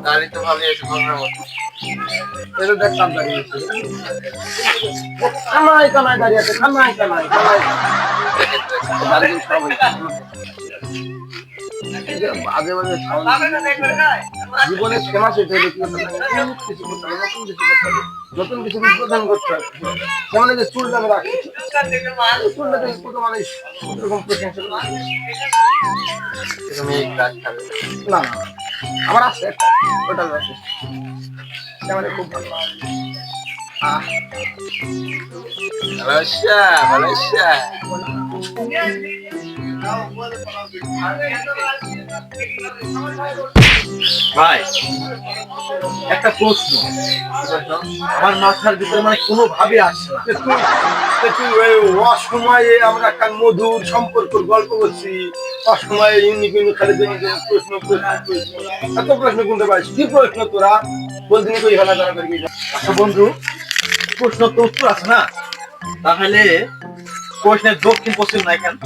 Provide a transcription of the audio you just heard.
গাড়ি তো ভালোই আছে ঘোরার মতো। এটা দেখতাম দাঁড়িয়ে আছে। কানায় কানায় দাঁড়িয়ে আছে, কানায় কানায় কানায় দাঁড়িয়ে সব বাজে বাজে জীবনে ফেমাস হইতে হলে কিছু করতে হবে, নতুন কিছু উদ্বোধন করতে হবে। যেমন এই যে চুলটা আমি রাখছি, চুলটা কত মানুষ এরকম প্রশংসা করে। তুমি কাজ খাবে না না আমার আছে একটা, ওটা আছে মানে খুব ভালো। Malaysia Malaysia. ভাই একটা প্রশ্ন আমার মাথার ভিতরে মানে কোনোভাবে আসছে না। তুই ওই অসময়ে আমরা একটা মধুর সম্পর্কের গল্প করছি, অসময়ে ইউনিক ইউনিক খালি প্রশ্ন প্রশ্ন প্রশ্ন এত প্রশ্ন কোনটা পাইস? কি প্রশ্ন তোরা বলতে কই ফেলা তারা করবি? আচ্ছা বন্ধু, প্রশ্ন তো উত্তর আছে না, তাহলে প্রশ্নের দক্ষিণ পশ্চিম নাই কেন?